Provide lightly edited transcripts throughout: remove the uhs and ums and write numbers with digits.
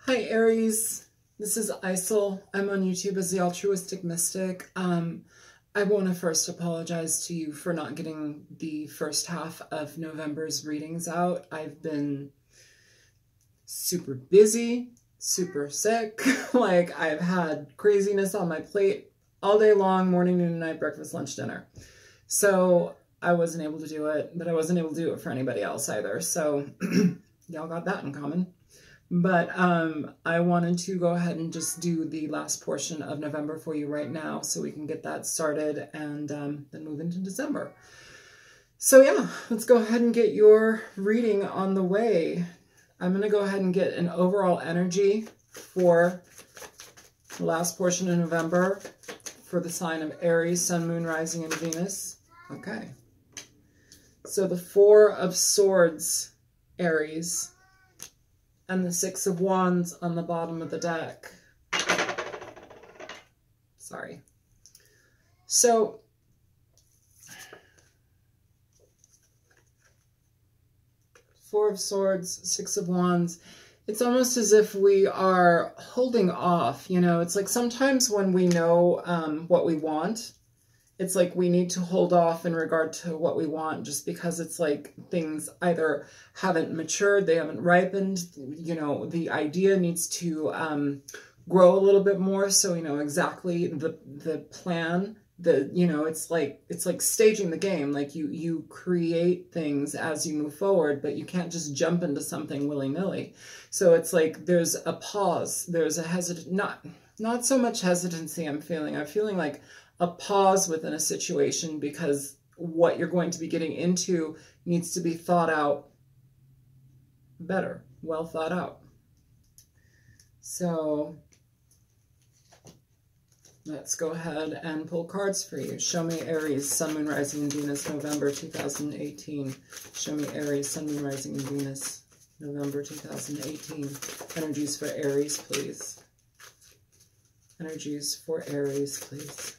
Hi Aries, this is Isel. I'm on YouTube as the Altruistic Mystic. I want to first apologize to you for not getting the first half of November's readings out. I've been super busy, super sick. Like I've had craziness on my plate all day long, morning, noon, night, breakfast, lunch, dinner. So I wasn't able to do it, but I wasn't able to do it for anybody else either. So y'all got that in common. But I wanted to go ahead and just do the last portion of November for you right now so we can get that started and then move into December. So yeah, let's go ahead and get your reading on the way. I'm going to go ahead and get an overall energy for the last portion of November for the sign of Aries, Sun, Moon, Rising, and Venus. Okay. So the Four of Swords, Aries, and the Six of Wands on the bottom of the deck. Sorry. So, Four of Swords, Six of Wands. It's almost as if we are holding off, you know. It's like sometimes when we know what we want, it's like we need to hold off in regard to what we want just because it's like things either haven't matured, they haven't ripened, you know, the idea needs to grow a little bit more so you know exactly the plan, you know, it's like staging the game. Like you create things as you move forward, but you can't just jump into something willy-nilly. So it's like there's a pause, there's a not so much hesitancy I'm feeling like a pause within a situation because what you're going to be getting into needs to be thought out better, well thought out. So let's go ahead and pull cards for you. Show me Aries, Sun, Moon, Rising, and Venus, November 2018. Show me Aries, Sun, Moon, Rising, and Venus, November 2018. Energies for Aries, please. Energies for Aries, please.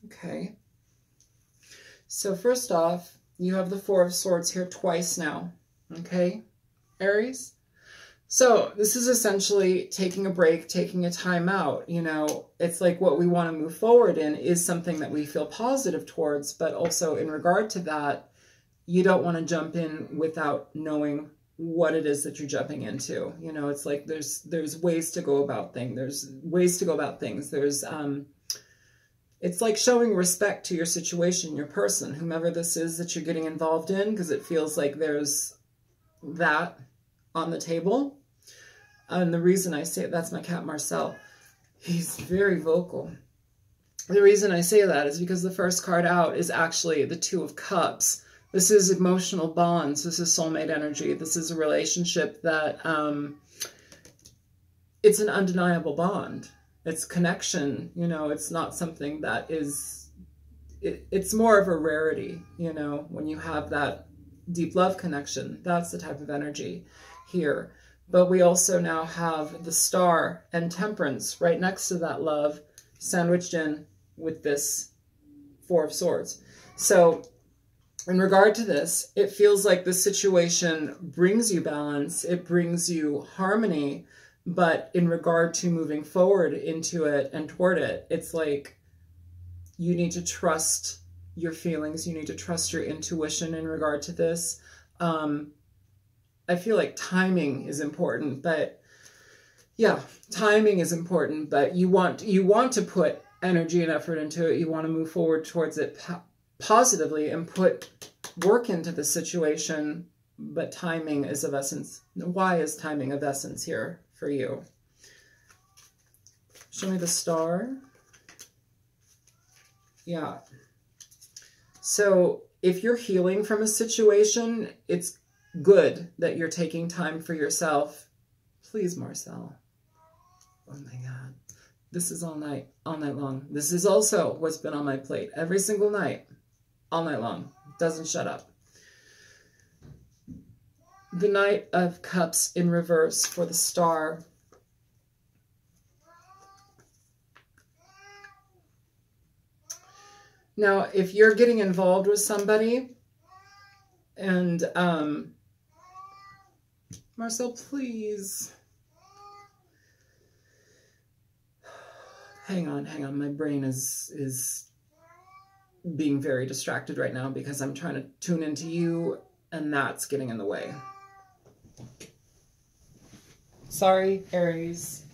Okay. So first off, you have the Four of Swords here twice now. Okay, Aries? So this is essentially taking a break, taking a time out. You know, it's like what we want to move forward in is something that we feel positive towards, but also in regard to that, you don't want to jump in without knowing what it is that you're jumping into. You know, it's like there's ways to go about things. It's like showing respect to your situation, your person, whomever this is that you're getting involved in, because it feels like there's that on the table. And the reason I say that's my cat Marcel. He's very vocal. The reason I say that is because the first card out is actually the Two of Cups. This is emotional bonds. This is soulmate energy. This is a relationship that it's an undeniable bond. It's connection, you know, it's not something that is, it's more of a rarity, you know, when you have that deep love connection. That's the type of energy here. But we also now have the Star and Temperance right next to that love, sandwiched in with this Four of Swords. So in regard to this, it feels like the situation brings you balance, it brings you harmony, but in regard to moving forward into it and toward it, it's like you need to trust your feelings, you need to trust your intuition in regard to this. I feel like timing is important, but yeah, timing is important, but you want to put energy and effort into it. You want to move forward towards it positively and put work into the situation, but timing is of essence. Why is timing of essence here for you? Show me the Star. Yeah. So if you're healing from a situation, it's good that you're taking time for yourself. Please, Marcel. Oh my God. This is all night long. This is also what's been on my plate every single night, all night long. Doesn't shut up. The Knight of Cups in reverse for the Star. Now, if you're getting involved with somebody and, Marcel, please. Hang on. My brain is being very distracted right now because I'm trying to tune into you and that's getting in the way. Sorry, Aries.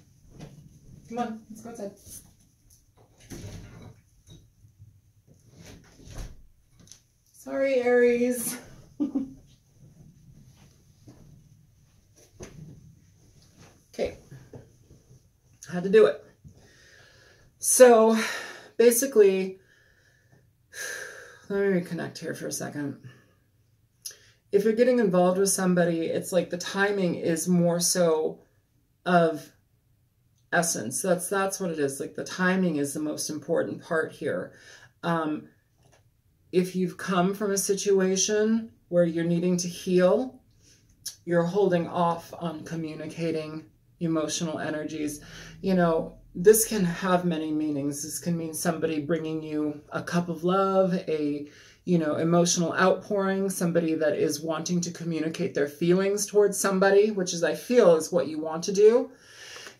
Come on, let's go outside. Sorry, Aries. Okay. Had to do it. So basically, let me reconnect here for a second. If you're getting involved with somebody, it's like the timing is more so of essence. That's what it is. Like the timing is the most important part here. If you've come from a situation where you're needing to heal, you're holding off on communicating emotional energies. You know, this can have many meanings. This can mean somebody bringing you a cup of love, a, you know, emotional outpouring, somebody that is wanting to communicate their feelings towards somebody, which is, I feel, is what you want to do.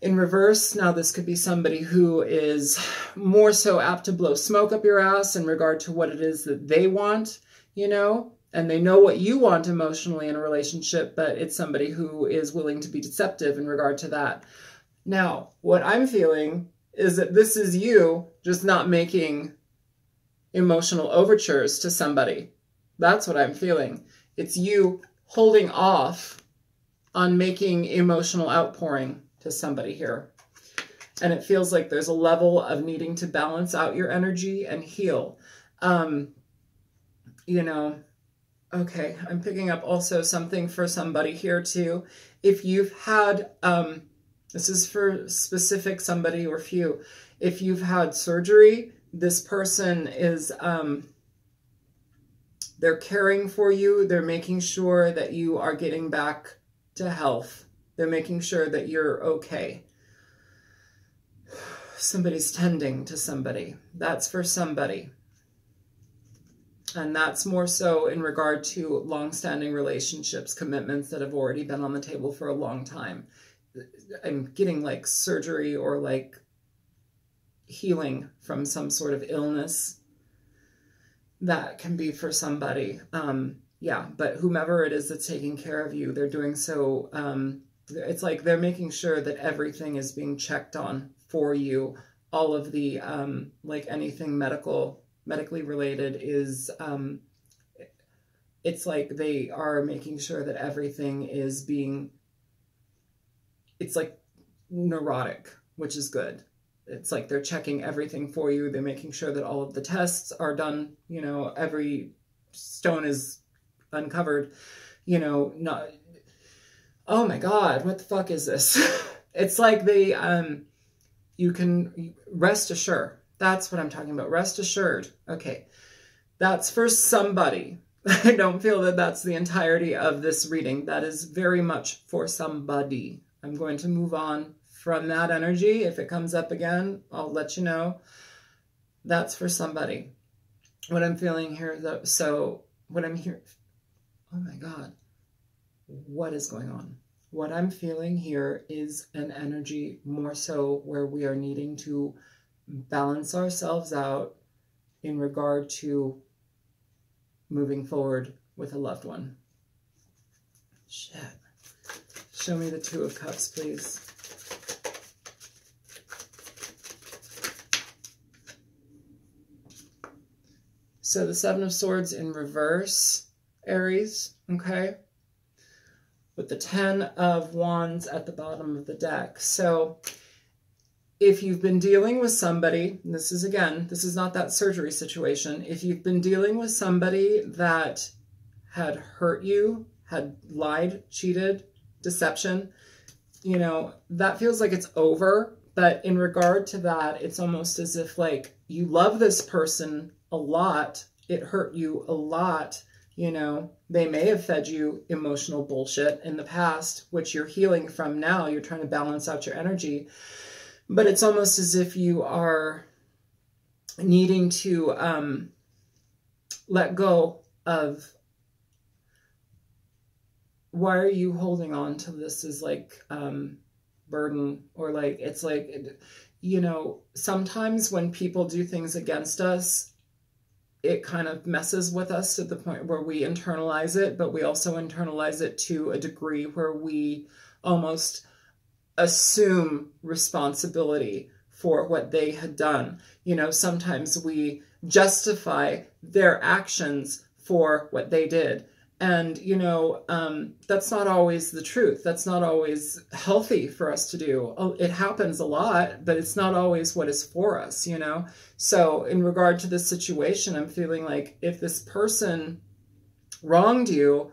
In reverse, now this could be somebody who is more so apt to blow smoke up your ass in regard to what it is that they want, you know, and they know what you want emotionally in a relationship, but it's somebody who is willing to be deceptive in regard to that. Now, what I'm feeling is that this is you just not making emotional overtures to somebody. That's what I'm feeling. It's you holding off on making emotional outpouring to somebody here. And it feels like there's a level of needing to balance out your energy and heal. You know, okay, I'm picking up also something for somebody here too. If you've had, this is for specific somebody or few, if you've had surgery, this person is, they're caring for you. They're making sure that you are getting back to health. They're making sure that you're okay. Somebody's tending to somebody. That's for somebody. And that's more so in regard to long-standing relationships, commitments that have already been on the table for a long time. I'm getting like surgery or like healing from some sort of illness. That can be for somebody. Yeah, but whomever it is that's taking care of you, they're doing so, it's like they're making sure that everything is being checked on for you. All of the, like anything medically related is, it's like they are making sure that everything is being, it's like neurotic, which is good. It's like they're checking everything for you. They're making sure that all of the tests are done. You know, every stone is uncovered, you know, not, oh my God, what the fuck is this? It's like they, you can rest assured. That's what I'm talking about. Rest assured. Okay. That's for somebody. I don't feel that that's the entirety of this reading. That is very much for somebody. I'm going to move on from that energy. If it comes up again, I'll let you know. That's for somebody. What I'm feeling here, though, so what I'm here, oh my God, what is going on? What I'm feeling here is an energy more so where we are needing to balance ourselves out in regard to moving forward with a loved one. Shit. Show me the Two of Cups, please. So the Seven of Swords in reverse, Aries, okay? With the 10 of Wands at the bottom of the deck. So if you've been dealing with somebody, and this is again, this is not that surgery situation. If you've been dealing with somebody that had hurt you, had lied, cheated, deception, you know, that feels like it's over. But in regard to that, it's almost as if like you love this person a lot. It hurt you a lot. You know, they may have fed you emotional bullshit in the past, which you're healing from now. You're trying to balance out your energy. But it's almost as if you are needing to let go of, why are you holding on to this as like burden, or like, it's like, you know, sometimes when people do things against us, it kind of messes with us to the point where we internalize it, but we also internalize it to a degree where we almost assume responsibility for what they had done. You know, sometimes we justify their actions for what they did. And, you know, that's not always the truth. That's not always healthy for us to do. It happens a lot, but it's not always what is for us, you know? So in regard to this situation, I'm feeling like if this person wronged you,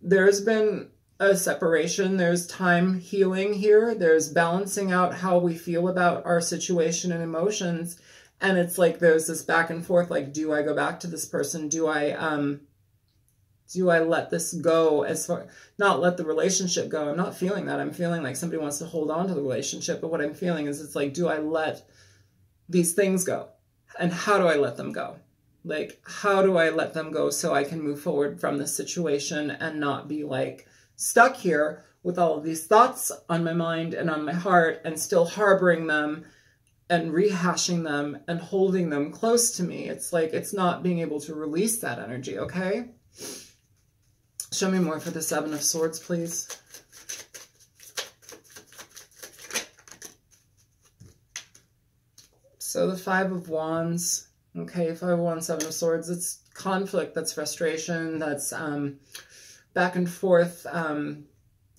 there's been a separation, there's time healing here, there's balancing out how we feel about our situation and emotions. And it's like there's this back and forth, like, do I go back to this person? Do I let this go, as far, not let the relationship go? I'm not feeling that. I'm feeling like somebody wants to hold on to the relationship, but what I'm feeling is, it's like, do I let these things go? And how do I let them go? Like, how do I let them go so I can move forward from this situation and not be like stuck here with all of these thoughts on my mind and on my heart, and still harboring them and rehashing them and holding them close to me? It's like, it's not being able to release that energy, okay? Show me more for the Seven of Swords, please. So the Five of Wands, okay, Five of Wands, Seven of Swords, it's conflict, that's frustration, that's back and forth,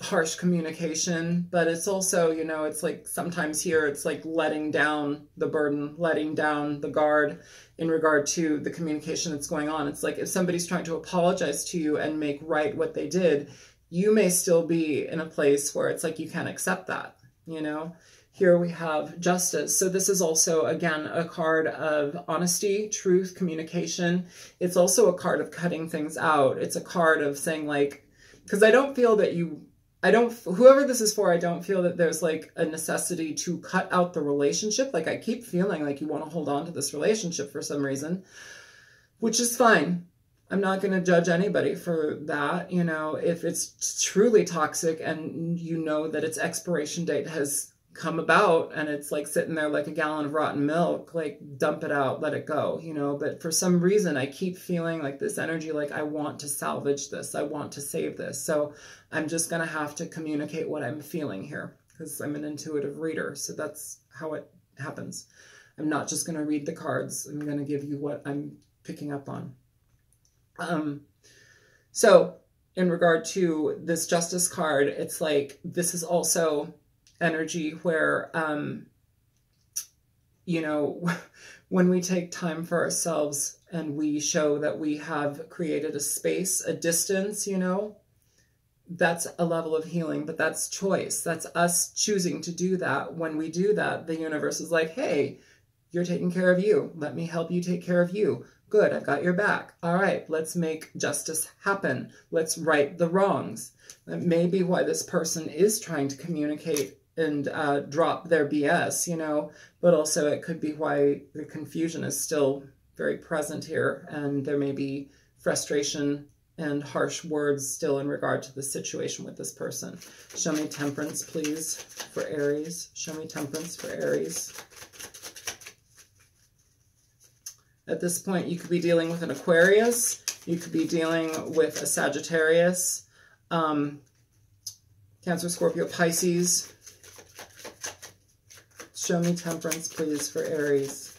harsh communication, but it's also, you know, it's like sometimes here it's like letting down the burden, letting down the guard in regard to the communication that's going on. It's like if somebody's trying to apologize to you and make right what they did, you may still be in a place where it's like you can't accept that, you know? Here we have Justice. So this is also, again, a card of honesty, truth, communication. It's also a card of cutting things out. It's a card of saying, like, because I don't feel that whoever this is for, I don't feel that there's like a necessity to cut out the relationship. Like, I keep feeling like you want to hold on to this relationship for some reason, which is fine. I'm not going to judge anybody for that. You know, if it's truly toxic and you know that its expiration date has come about and it's like sitting there like a gallon of rotten milk, like dump it out, let it go, you know. But for some reason I keep feeling like this energy, like I want to salvage this, I want to save this. So I'm just gonna have to communicate what I'm feeling here, because I'm an intuitive reader, so that's how it happens. I'm not just gonna read the cards, I'm gonna give you what I'm picking up on. So in regard to this Justice card, it's like this is also energy where, you know, when we take time for ourselves and we show that we have created a space, a distance, you know, that's a level of healing, but that's choice. That's us choosing to do that. When we do that, the universe is like, hey, you're taking care of you. Let me help you take care of you. Good, I've got your back. All right, let's make justice happen. Let's right the wrongs. That may be why this person is trying to communicate and drop their BS, you know, but also it could be why the confusion is still very present here, and there may be frustration and harsh words still in regard to the situation with this person. Show me Temperance, please, for Aries. Show me Temperance for Aries. At this point, you could be dealing with an Aquarius. You could be dealing with a Sagittarius, Cancer, Scorpio, Pisces. Show me Temperance, please, for Aries.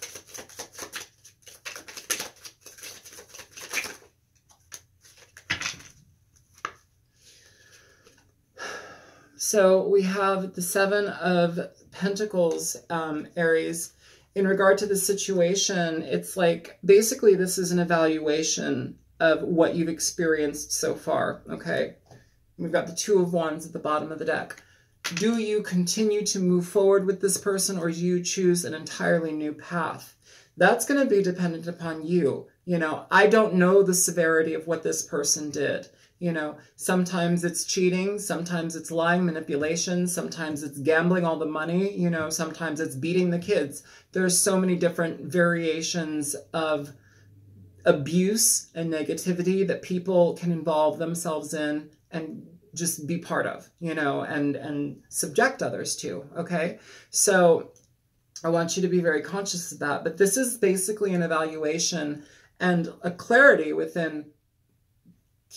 So we have the Seven of Pentacles, Aries. In regard to the situation, it's like, basically this is an evaluation of what you've experienced so far, okay? We've got the Two of Wands at the bottom of the deck. Do you continue to move forward with this person, or do you choose an entirely new path? That's going to be dependent upon you. You know, I don't know the severity of what this person did. You know, sometimes it's cheating, sometimes it's lying, manipulation, sometimes it's gambling all the money, you know, sometimes it's beating the kids. There's so many different variations of abuse and negativity that people can involve themselves in and just be part of, you know, and subject others to, okay? So I want you to be very conscious of that. But this is basically an evaluation and a clarity within,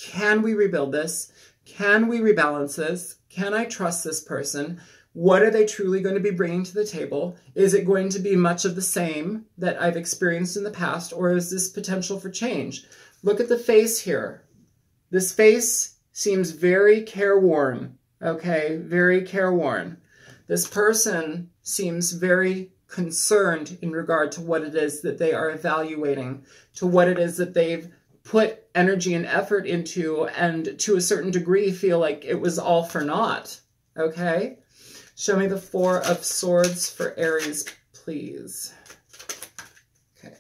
can we rebuild this? Can we rebalance this? Can I trust this person? What are they truly going to be bringing to the table? Is it going to be much of the same that I've experienced in the past, or is this potential for change? Look at the face here. This face seems very careworn, okay? Very careworn. This person seems very concerned in regard to what it is that they are evaluating, to what it is that they've put energy and effort into, and to a certain degree feel like it was all for naught, okay? Show me the Four of Swords for Aries, please. Okay.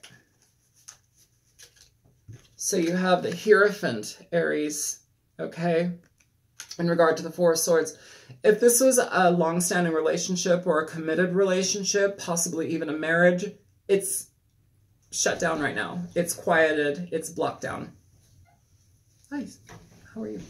So you have the Hierophant, Aries, okay? In regard to the Four of Swords. If this was a long-standing relationship or a committed relationship, possibly even a marriage, it's shut down right now. It's quieted. It's blocked down. Nice. How are you?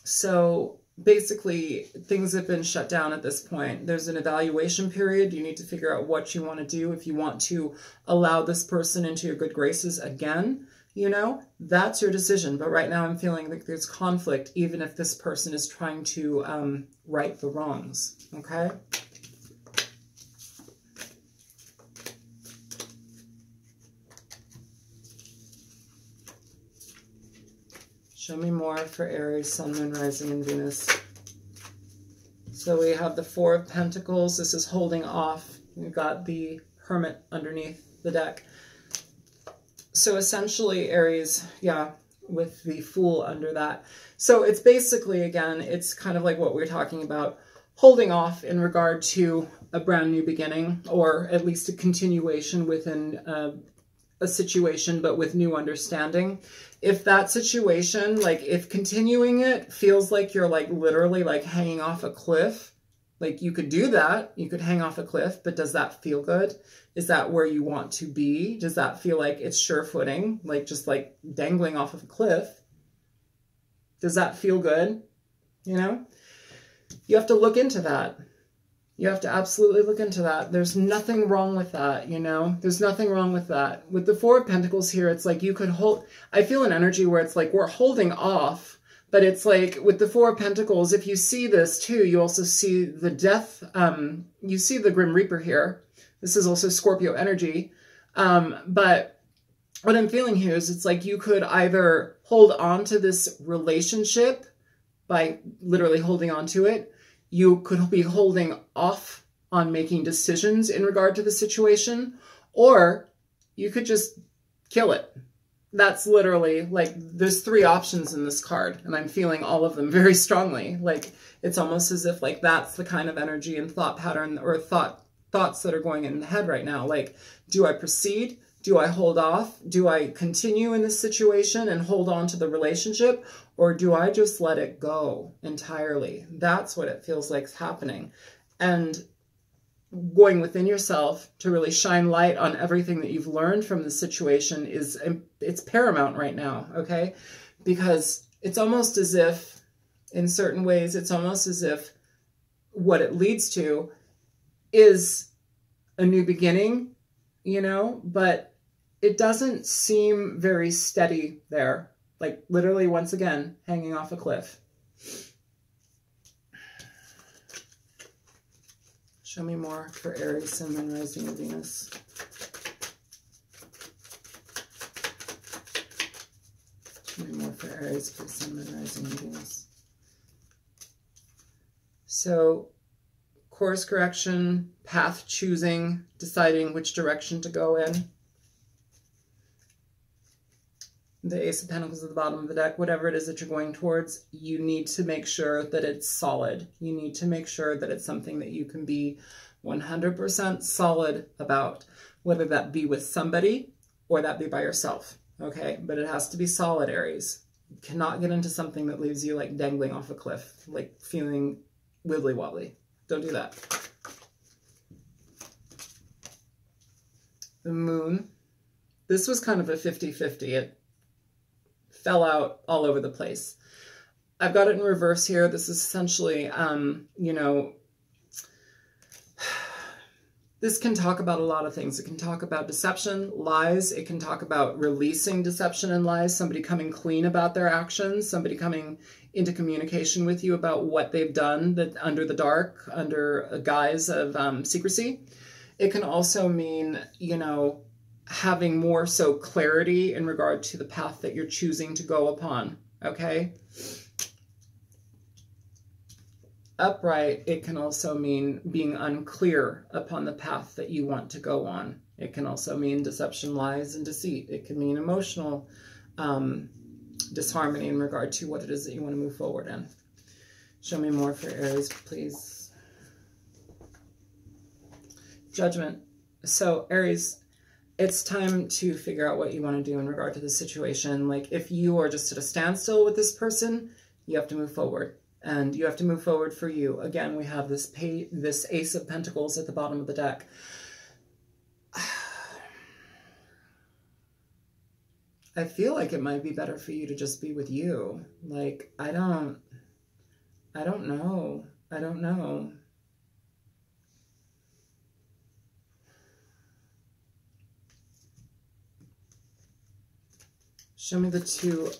So basically, things have been shut down at this point. There's an evaluation period. You need to figure out what you want to do. If you want to allow this person into your good graces again, you know, that's your decision. But right now I'm feeling like there's conflict, even if this person is trying to right the wrongs, okay? Show me more for Aries, Sun, Moon, Rising, and Venus. So we have the Four of Pentacles. This is holding off. We've got the Hermit underneath the deck. So essentially, Aries, yeah, with the Fool under that. So it's basically, again, it's kind of like what we're talking about, holding off in regard to a brand new beginning, or at least a continuation within a situation, but with new understanding. If that situation, like if continuing it feels like you're like literally like hanging off a cliff, like you could do that, you could hang off a cliff, but does that feel good? Is that where you want to be? Does that feel like it's sure footing, like just like dangling off of a cliff? Does that feel good? You know, you have to look into that. You have to absolutely look into that. There's nothing wrong with that, you know? There's nothing wrong with that. With the Four of Pentacles here, it's like you could hold... I feel an energy where it's like we're holding off, but it's like with the Four of Pentacles, if you see this too, you also see the death... you see the Grim Reaper here. This is also Scorpio energy. But what I'm feeling here is it's like you could either hold on to this relationship by literally holding on to it. You could be holding off on making decisions in regard to the situation, or you could just kill it. That's literally like, there's three options in this card, and I'm feeling all of them very strongly. Like, it's almost as if like that's the kind of energy and thought pattern or thoughts that are going in the head right now. Like, do I proceed? Do I hold off? Do I continue in this situation and hold on to the relationship? Or do I just let it go entirely? That's what it feels like is happening. And going within yourself to really shine light on everything that you've learned from the situation it's paramount right now, okay? Because it's almost as if, in certain ways, it's almost as if what it leads to is a new beginning, you know, but it doesn't seem very steady there. Like literally, once again, hanging off a cliff. Show me more for Aries, Sun, Moon, Rising, and Venus. Show me more for Aries, please, Sun, Moon, Rising, and Venus. So, course correction, path choosing, deciding which direction to go in. The Ace of Pentacles at the bottom of the deck, whatever it is that you're going towards, you need to make sure that it's solid. You need to make sure that it's something that you can be 100% solid about, whether that be with somebody or that be by yourself, Okay, but it has to be solid, Aries. You cannot get into something that leaves you like dangling off a cliff, like feeling wibbly wobbly. Don't do that. The Moon. This was kind of a 50-50. It fell out all over the place. I've got it in reverse here. This is essentially, you know, this can talk about a lot of things. It can talk about deception, lies. It can talk about releasing deception and lies, somebody coming clean about their actions, somebody coming into communication with you about what they've done that under the dark, under a guise of secrecy. It can also mean, you know, having more so clarity in regard to the path that you're choosing to go upon, okay? Upright, it can also mean being unclear upon the path that you want to go on. It can also mean deception, lies, and deceit. It can mean emotional disharmony in regard to what it is that you want to move forward in. Show me more for Aries, please. Judgment. So Aries, it's time to figure out what you want to do in regard to the situation. Like if you are just at a standstill with this person, you have to move forward. And you have to move forward for you. Again, we have this Ace of Pentacles at the bottom of the deck. I feel like it might be better for you to just be with you. Like, I don't know. I don't know. Show me the two.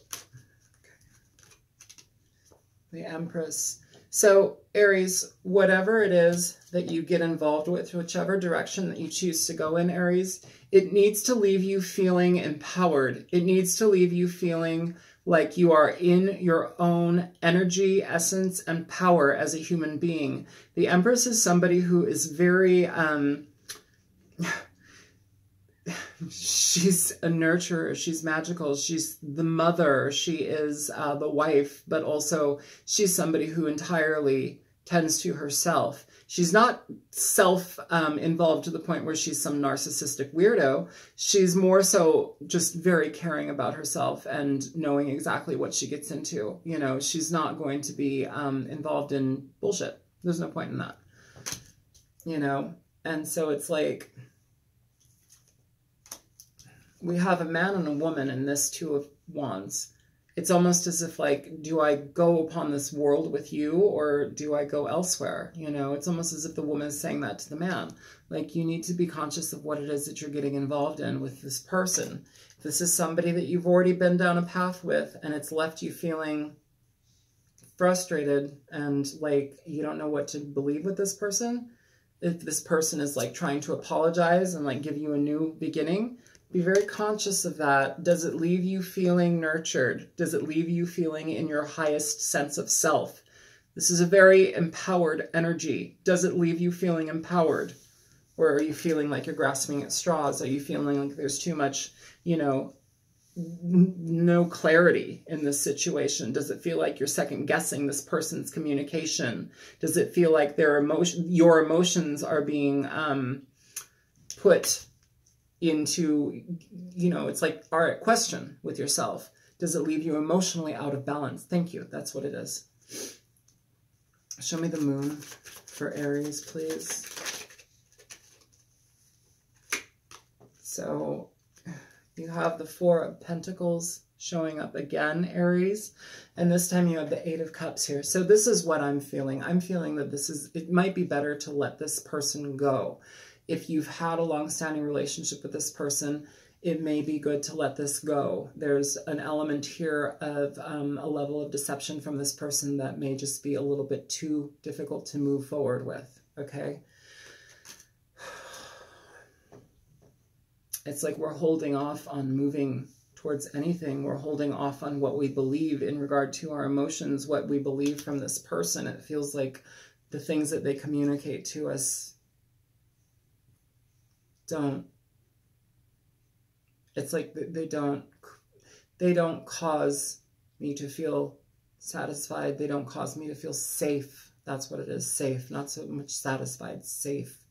The Empress. So Aries, whatever it is that you get involved with, whichever direction that you choose to go in, Aries, it needs to leave you feeling empowered. It needs to leave you feeling like you are in your own energy, essence, and power as a human being. The Empress is somebody who is very, she's a nurturer, she's magical, she's the mother, she is the wife, but also she's somebody who entirely tends to herself. She's not self-involved to the point where she's some narcissistic weirdo. She's more so just very caring about herself and knowing exactly what she gets into. You know, she's not going to be involved in bullshit. There's no point in that. You know, and so it's like, we have a man and a woman in this Two of Wands. It's almost as if like, do I go upon this world with you or do I go elsewhere? You know, it's almost as if the woman is saying that to the man. Like, you need to be conscious of what it is that you're getting involved in with this person. If this is somebody that you've already been down a path with and it's left you feeling frustrated and like you don't know what to believe with this person, if this person is like trying to apologize and like give you a new beginning, be very conscious of that. Does it leave you feeling nurtured? Does it leave you feeling in your highest sense of self? This is a very empowered energy. Does it leave you feeling empowered? Or are you feeling like you're grasping at straws? Are you feeling like there's too much, you know, no clarity in this situation? Does it feel like you're second guessing this person's communication? Does it feel like your emotions are being put into, you know, it's like, all right, question with yourself. Does it leave you emotionally out of balance? Thank you. That's what it is. Show me the Moon for Aries, please. So you have the Four of Pentacles showing up again, Aries. And this time you have the Eight of Cups here. So this is what I'm feeling. I'm feeling that it might be better to let this person go. If you've had a long-standing relationship with this person, it may be good to let this go. There's an element here of a level of deception from this person that may just be a little bit too difficult to move forward with, okay? It's like we're holding off on moving towards anything. We're holding off on what we believe in regard to our emotions, what we believe from this person. It feels like the things that they communicate to us it's like they don't cause me to feel satisfied. They don't cause me to feel safe. That's what it is, safe, not so much satisfied, safe.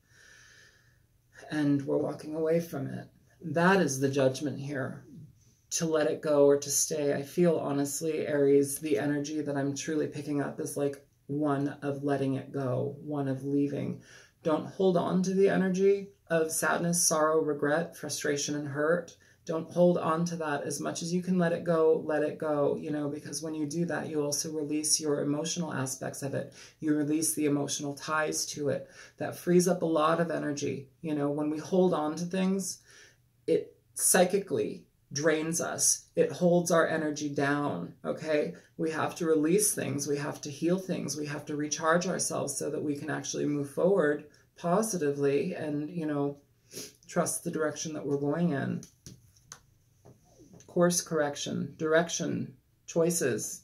And we're walking away from it. That is the judgment here. to let it go or to stay. I feel, honestly, Aries, the energy that I'm truly picking up is like one of letting it go, one of leaving. Don't hold on to the energy of sadness, sorrow, regret, frustration, and hurt. Don't hold on to that. As much as you can let it go, you know, because when you do that, you also release your emotional aspects of it. You release the emotional ties to it. That frees up a lot of energy. You know, when we hold on to things, it psychically drains us. It holds our energy down, okay? We have to release things. We have to heal things. We have to recharge ourselves so that we can actually move forward positively and, you know, trust the direction that we're going in. Course correction, direction, choices.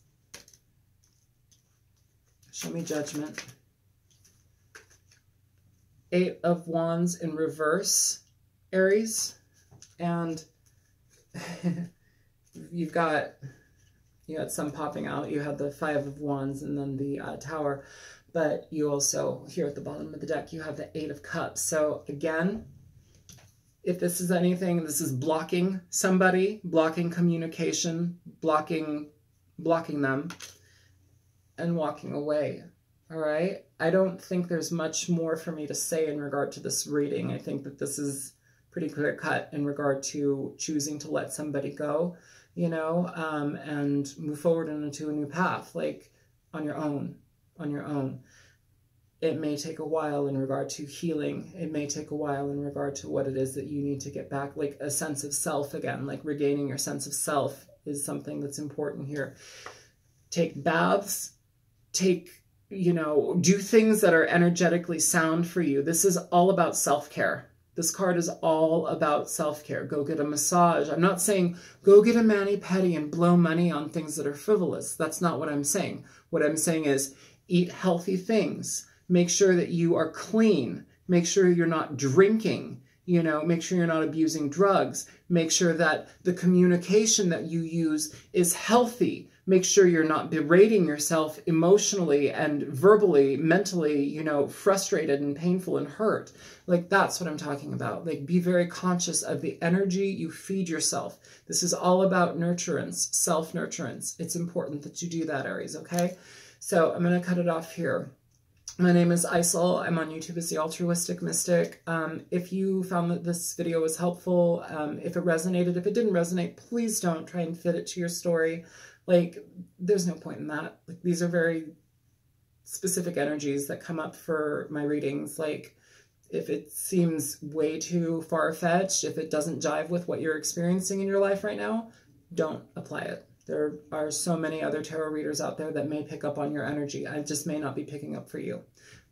Show me Judgment. 8 of Wands in reverse, Aries. And you had some popping out. You had the 5 of Wands and then the Tower. But you also, here at the bottom of the deck, you have the 8 of Cups. So again, if this is anything, this is blocking somebody, blocking communication, blocking them, and walking away. All right? I don't think there's much more for me to say in regard to this reading. I think that this is pretty clear cut in regard to choosing to let somebody go, you know, and move forward into a new path, like on your own. It may take a while in regard to healing. It may take a while in regard to what it is that you need to get back, like a sense of self again, like regaining your sense of self is something that's important here. Take baths, you know, do things that are energetically sound for you. This is all about self-care. This card is all about self-care. Go get a massage. I'm not saying go get a mani-pedi and blow money on things that are frivolous. That's not what I'm saying. What I'm saying is eat healthy things. Make sure that you are clean. Make sure you're not drinking. You know, make sure you're not abusing drugs. Make sure that the communication that you use is healthy. Make sure you're not berating yourself emotionally and verbally, mentally, you know, frustrated and painful and hurt. Like, that's what I'm talking about. Like, be very conscious of the energy you feed yourself. This is all about nurturance, self-nurturance. It's important that you do that, Aries, okay? So I'm going to cut it off here. My name is Isel. I'm on YouTube as the Altruistic Mystic. If you found that this video was helpful, if it resonated, if it didn't resonate, please don't try and fit it to your story. Like, there's no point in that. Like, these are very specific energies that come up for my readings. Like, if it seems way too far-fetched, if it doesn't jive with what you're experiencing in your life right now, don't apply it. There are so many other tarot readers out there that may pick up on your energy. I just may not be picking up for you,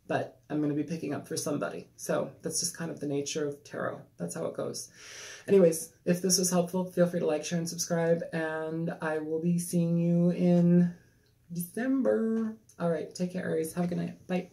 but I'm going to be picking up for somebody. So that's just kind of the nature of tarot. That's how it goes. Anyways, if this was helpful, feel free to like, share, and subscribe, and I will be seeing you in December. All right, take care, Aries. Have a good night. Bye.